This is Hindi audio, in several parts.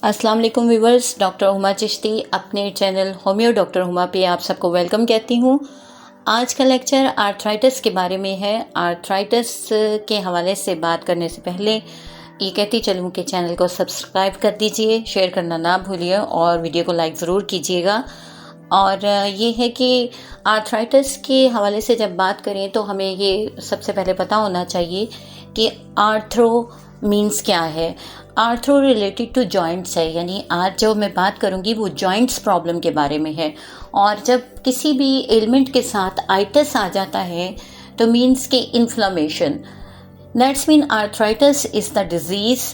अस्सलाम वालेकुम व्यूवर्स, डॉक्टर हुमा चिश्ती अपने चैनल होम्यो डॉक्टर हुमा पे आप सबको वेलकम कहती हूँ। आज का लेक्चर आर्थराइटिस के बारे में है। आर्थराइटिस के हवाले से बात करने से पहले ये कहती चलूँ कि चैनल को सब्सक्राइब कर दीजिए, शेयर करना ना भूलिए और वीडियो को लाइक ज़रूर कीजिएगा। और ये है कि आर्थराइटिस के हवाले से जब बात करें तो हमें ये सबसे पहले पता होना चाहिए कि आर्थरो मीन्स क्या है। आर्थरो रिलेटेड टू जॉइंट्स है, यानी आज जो मैं बात करूँगी वो जॉइंट्स प्रॉब्लम के बारे में है। और जब किसी भी एलिमेंट के साथ आइटिस आ जाता है तो मीन्स के inflammation, that's mean arthritis is the disease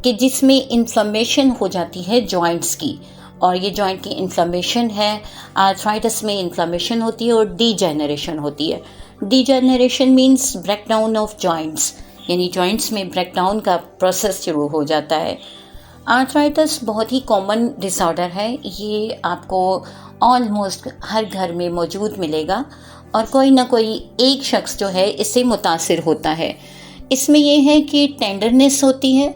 कि जिसमें इन्फ्लामेशन हो जाती है जॉइंट्स की। और ये जॉइंट की इन्फ्लामेशन है, आर्थराइटिस में इन्फ्लामेशन होती है और डीजेनरेशन होती है। Degeneration means breakdown of joints, यानी जॉइंट्स में ब्रेकडाउन का प्रोसेस शुरू हो जाता है। आर्थराइटिस बहुत ही कॉमन डिसऑर्डर है, ये आपको ऑलमोस्ट हर घर में मौजूद मिलेगा और कोई ना कोई एक शख्स जो है इससे मुतासिर होता है। इसमें यह है कि टेंडरनेस होती है,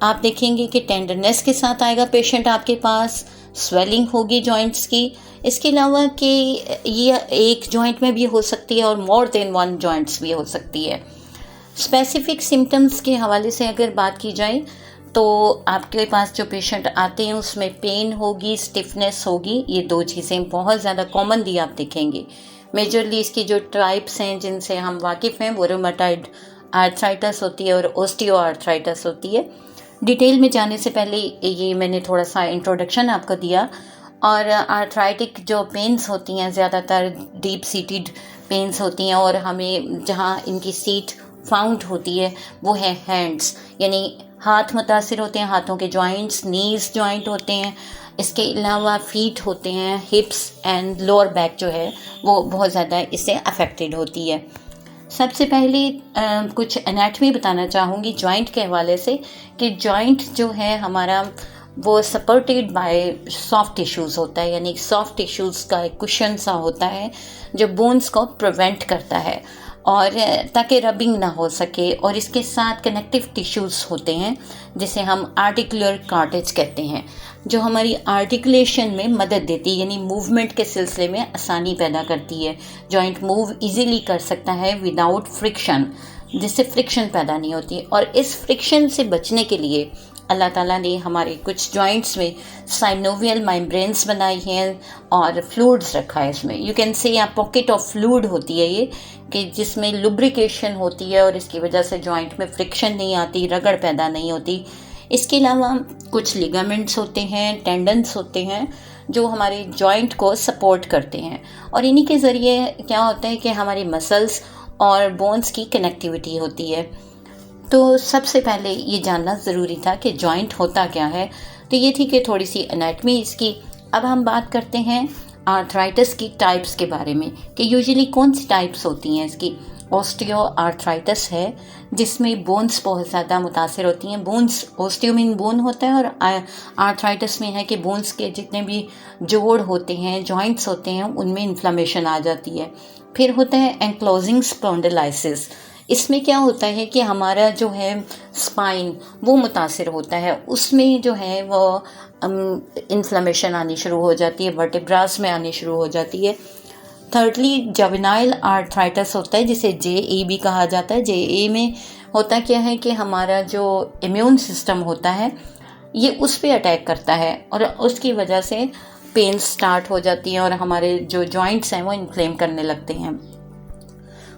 आप देखेंगे कि टेंडरनेस के साथ आएगा पेशेंट आपके पास, स्वेलिंग होगी जॉइंट्स की। इसके अलावा कि ये एक जॉइंट में भी हो सकती है और मोर देन वन जॉइंट्स भी हो सकती है। स्पेसिफिक सिम्टम्स के हवाले से अगर बात की जाए तो आपके पास जो पेशेंट आते हैं उसमें पेन होगी, स्टिफनेस होगी, ये दो चीज़ें बहुत ज़्यादा कॉमनली आप देखेंगे। मेजरली इसकी जो टाइप्स हैं जिनसे हम वाकिफ़ हैं वो रूमेटॉइड आर्थराइटिस होती है और ओस्टियो आर्थराइटिस होती है। डिटेल में जाने से पहले ये मैंने थोड़ा सा इंट्रोडक्शन आपको दिया। और आर्थराइटिक जो पेन्स होती हैं ज़्यादातर डीप सीटेड पेन्स होती हैं और हमें जहाँ इनकी सीट फाउंड होती है वो है हैंड्स, यानी हाथ मुतासिर होते हैं, हाथों के जॉइंट्स, नीज जॉइंट होते हैं। इसके अलावा फीट होते हैं, हिप्स एंड लोअर बैक जो है वो बहुत ज़्यादा इससे अफेक्टेड होती है। सबसे पहले कुछ एनाटमी बताना चाहूँगी जॉइंट के हवाले से कि जॉइंट जो है हमारा वो सपोर्टेड बाय सॉफ्ट टिश्यूज़ होता है, यानी सॉफ्ट टिश्यूज़ का एक कुशन सा होता है जो बोन्स को प्रिवेंट करता है और ताकि रबिंग ना हो सके। और इसके साथ कनेक्टिव टिश्यूज़ होते हैं जिसे हम आर्टिकुलर कार्टेज कहते हैं, जो हमारी आर्टिकुलेशन में मदद देती है, यानी मूवमेंट के सिलसिले में आसानी पैदा करती है। जॉइंट मूव इजीली कर सकता है विदाउट फ्रिक्शन, जिससे फ्रिक्शन पैदा नहीं होती। और इस फ्रिक्शन से बचने के लिए अल्लाह ताला ने हमारे कुछ जॉइंट्स में साइनोवियल मेम्ब्रेन्स बनाई हैं और फ्लूइड्स रखा है इसमें। You can say pocket of fluid होती है ये, कि जिसमें लुब्रिकेशन होती है और इसकी वजह से जॉइंट में फ्रिक्शन नहीं आती, रगड़ पैदा नहीं होती। इसके अलावा कुछ लिगामेंट्स होते हैं, टेंडन्स होते हैं जो हमारे जॉइंट को सपोर्ट करते हैं और इन्हीं के ज़रिए क्या होता है कि हमारी मसल्स और बोन्स की कनेक्टिविटी होती है। तो सबसे पहले ये जानना ज़रूरी था कि जॉइंट होता क्या है। तो ये थी कि थोड़ी सी एनाटमी इसकी। अब हम बात करते हैं आर्थराइटिस की टाइप्स के बारे में कि यूजुअली कौन सी टाइप्स होती हैं इसकी। ओस्टियो आर्थराइटिस है जिसमें बोन्स बहुत ज़्यादा मुतासिर होती हैं। बोन्स, ओस्टियो मीन बोन होता है और आर्थराइटिस में है कि बोन्स के जितने भी जोड़ होते हैं, जॉइंट्स होते हैं, उनमें इन्फ्लामेशन आ जाती है। फिर होता है एंक्लोजिंग स्पॉन्डिलाइसिस। इसमें क्या होता है कि हमारा जो है स्पाइन वो मुतासिर होता है, उसमें जो है वो इन्फ्लामेशन आनी शुरू हो जाती है, वर्टेब्रास में आनी शुरू हो जाती है। थर्डली जवेनाइल आर्थराइटिस होता है जिसे JE भी कहा जाता है। JE में होता क्या है कि हमारा जो इम्यून सिस्टम होता है ये उस पर अटैक करता है और उसकी वजह से पेन स्टार्ट हो जाती है और हमारे जो जॉइंट्स हैं वो इन्फ्लेम करने लगते हैं।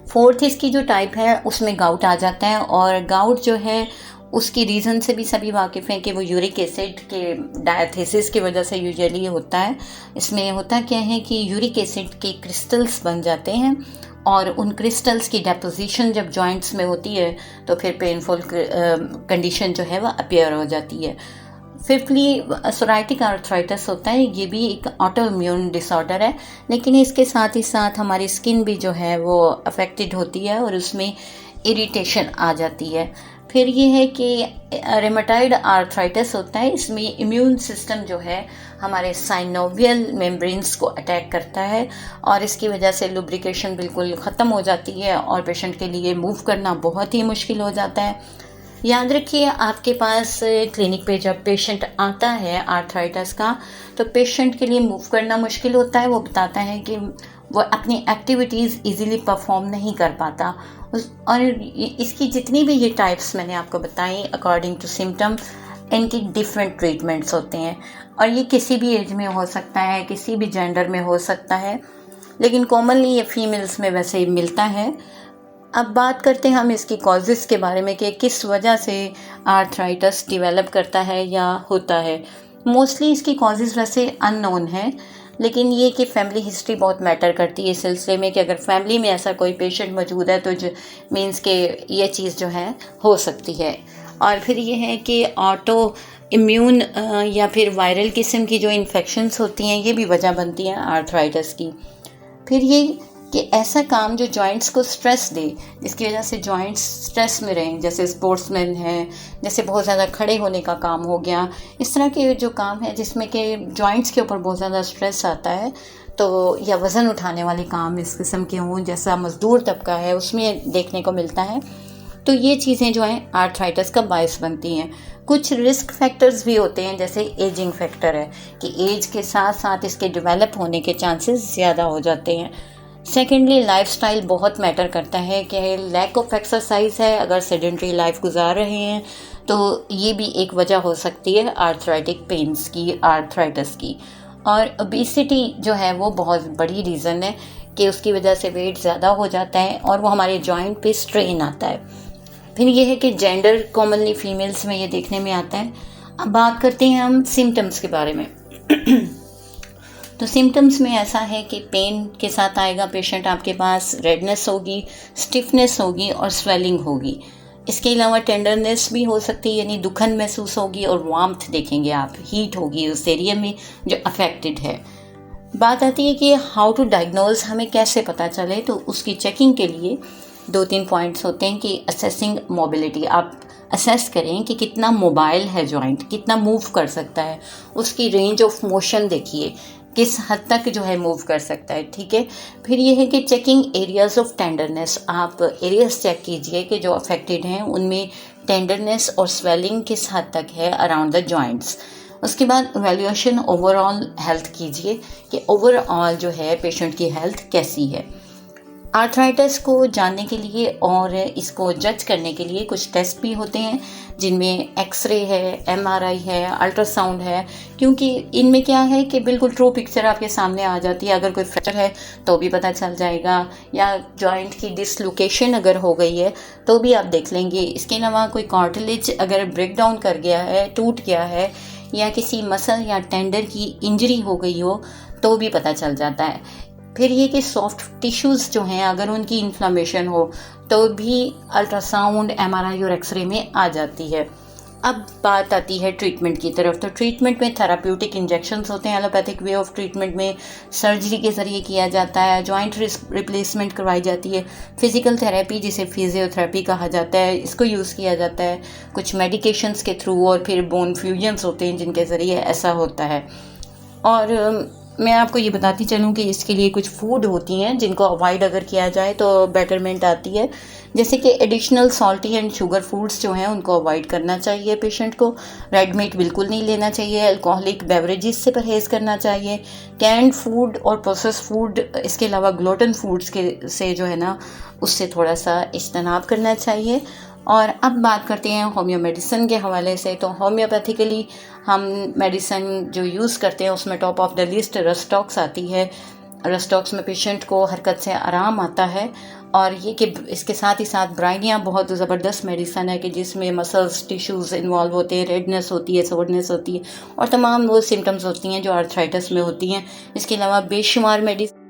फोर्थ इसकी जो टाइप है उसमें गाउट आ जाता है और गाउट जो है उसकी रीज़न से भी सभी वाकिफ़ हैं कि वो यूरिक एसिड के डायथेसिस की वजह से यूजुअली होता है। इसमें होता क्या है कि यूरिक एसिड के क्रिस्टल्स बन जाते हैं और उन क्रिस्टल्स की डेपोजिशन जब जॉइंट्स में होती है तो फिर पेनफुल कंडीशन जो है वह अपीयर हो जाती है। फिफ्थली सोराइटिक आर्थराइटिस होता है, ये भी एक ऑटो इम्यून डिसऑर्डर है, लेकिन इसके साथ ही साथ हमारी स्किन भी जो है वो अफेक्टेड होती है और उसमें इरिटेशन आ जाती है। फिर ये है कि रूमेटॉइड आर्थराइटिस होता है, इसमें इम्यून सिस्टम जो है हमारे साइनोवियल मेम्ब्रेन्स को अटैक करता है और इसकी वजह से लुब्रिकेशन बिल्कुल ख़त्म हो जाती है और पेशेंट के लिए मूव करना बहुत ही मुश्किल हो जाता है। याद रखिए, आपके पास क्लिनिक पे जब पेशेंट आता है आर्थराइटिस का, तो पेशेंट के लिए मूव करना मुश्किल होता है। वो बताता है कि वो अपनी एक्टिविटीज़ इजीली परफॉर्म नहीं कर पाता। और इसकी जितनी भी ये टाइप्स मैंने आपको बताई अकॉर्डिंग टू सिम्टम, इनकी डिफरेंट ट्रीटमेंट्स होते हैं और ये किसी भी एज में हो सकता है, किसी भी जेंडर में हो सकता है, लेकिन कॉमनली ये फीमेल्स में वैसे ही मिलता है। अब बात करते हैं हम इसकी कॉजेज़ के बारे में कि किस वजह से आर्थराइटिस डेवलप करता है या होता है। मोस्टली इसकी कॉजेज़ वैसे अननोन हैं, लेकिन ये कि फैमिली हिस्ट्री बहुत मैटर करती है इस सिलसिले में कि अगर फैमिली में ऐसा कोई पेशेंट मौजूद है तो जो मीन्स के ये चीज़ जो है हो सकती है। और फिर ये है कि ऑटो इम्यून या फिर वायरल किस्म की जो इन्फेक्शंस होती हैं ये भी वजह बनती हैं आर्थराइटिस की। फिर ये कि ऐसा काम जो जॉइंट्स को स्ट्रेस दे, जिसकी वजह से जॉइंट्स स्ट्रेस में रहें, जैसे स्पोर्ट्समैन हैं, जैसे बहुत ज़्यादा खड़े होने का काम हो गया, इस तरह के जो काम है जिसमें कि जॉइंट्स के ऊपर बहुत ज़्यादा स्ट्रेस आता है, तो या वज़न उठाने वाले काम इस किस्म के हों, जैसा मज़दूर तबका है उसमें देखने को मिलता है, तो ये चीज़ें जो हैं आर्थराइटिस का बायस बनती हैं। कुछ रिस्क फैक्टर्स भी होते हैं, जैसे एजिंग फैक्टर है कि एज के साथ साथ इसके डेवलप होने के चांसेस ज़्यादा हो जाते हैं। सेकेंडली लाइफस्टाइल बहुत मैटर करता है कि लैक ऑफ एक्सरसाइज है, अगर सेडेंट्री लाइफ गुजार रहे हैं तो ये भी एक वजह हो सकती है आर्थराइटिक पेन्स की, आर्थराइटिस की। और ओबेसिटी जो है वो बहुत बड़ी रीज़न है कि उसकी वजह से वेट ज़्यादा हो जाता है और वो हमारे जॉइंट पे स्ट्रेन आता है। फिर ये है कि जेंडर कॉमनली फीमेल्स में ये देखने में आता है। अब बात करते हैं हम सिम्टम्स के बारे में। तो सिम्टम्स में ऐसा है कि पेन के साथ आएगा पेशेंट आपके पास, रेडनेस होगी, स्टिफनेस होगी और स्वेलिंग होगी। इसके अलावा टेंडरनेस भी हो सकती है, यानी दुखन महसूस होगी और वार्मथ देखेंगे आप, हीट होगी उस एरिया में जो अफेक्टेड है। बात आती है कि हाउ टू डायग्नोज, हमें कैसे पता चले, तो उसकी चेकिंग के लिए 2-3 पॉइंट्स होते हैं कि असेसिंग मोबिलिटी, आप असेस करें कि कितना मोबाइल है जॉइंट, कितना मूव कर सकता है, उसकी रेंज ऑफ मोशन देखिए किस हद तक जो है मूव कर सकता है, ठीक है। फिर ये है कि चेकिंग एरियाज ऑफ टेंडरनेस, आप एरियाज चेक कीजिए कि जो अफेक्टेड हैं उनमें टेंडरनेस और स्वेलिंग किस हद तक है अराउंड द जॉइंट्स। उसके बाद वैल्यूएशन ओवरऑल हेल्थ कीजिए कि ओवरऑल जो है पेशेंट की हेल्थ कैसी है। आर्थराइटिस को जानने के लिए और इसको जज करने के लिए कुछ टेस्ट भी होते हैं, जिनमें एक्सरे है, एमआरआई है, अल्ट्रासाउंड है, क्योंकि इनमें क्या है कि बिल्कुल ट्रू पिक्चर आपके सामने आ जाती है। अगर कोई फ्रैक्चर है तो भी पता चल जाएगा, या जॉइंट की डिसलोकेशन अगर हो गई है तो भी आप देख लेंगे। इसके अलावा कोई कार्टिलेज अगर ब्रेक डाउन कर गया है, टूट गया है, या किसी मसल या टेंडर की इंजरी हो गई हो तो भी पता चल जाता है। फिर ये कि सॉफ्ट टिश्यूज़ जो हैं अगर उनकी इन्फ्लामेशन हो तो भी अल्ट्रासाउंड, एमआरआई और एक्सरे में आ जाती है। अब बात आती है ट्रीटमेंट की तरफ। तो ट्रीटमेंट में थेराप्यूटिक इंजेक्शंस होते हैं, एलोपैथिक वे ऑफ ट्रीटमेंट में सर्जरी के ज़रिए किया जाता है, जॉइंट रिप्लेसमेंट करवाई जाती है, फिज़िकल थेरेपी जिसे फिजियोथेरेपी कहा जाता है इसको यूज़ किया जाता है, कुछ मेडिकेशंस के थ्रू, और फिर बोन फ्यूजन्स होते हैं जिनके ज़रिए ऐसा होता है। और मैं आपको ये बताती चलूँ कि इसके लिए कुछ फूड होती हैं जिनको अवॉइड अगर किया जाए तो बेटरमेंट आती है, जैसे कि additional salty and sugar foods जो हैं उनको अवॉइड करना चाहिए पेशेंट को, रेड मीट बिल्कुल नहीं लेना चाहिए, अल्कोहलिक बेवरेजेस से परहेज़ करना चाहिए, कैंड फूड और प्रोसेस फूड, इसके अलावा ग्लूटेन फूड्स के से जो है ना उससे थोड़ा सा इज्तनाब करना चाहिए। और अब बात करते हैं होम्यो मेडिसिन के हवाले से। तो होम्योपैथिकली हम मेडिसिन जो यूज़ करते हैं उसमें top of the list rhus tox आती है। रस्टॉक्स में पेशेंट को हरकत से आराम आता है, और ये कि इसके साथ ही साथ ब्राइनिया बहुत ज़बरदस्त मेडिसिन है कि जिसमें मसल्स टिश्यूज़ इन्वॉल्व होते हैं, रेडनेस होती है, सोरनेस होती है और तमाम वो सिम्टम्स होती हैं जो आर्थराइटिस में होती हैं। इसके अलावा बेशुमार मेडिसिन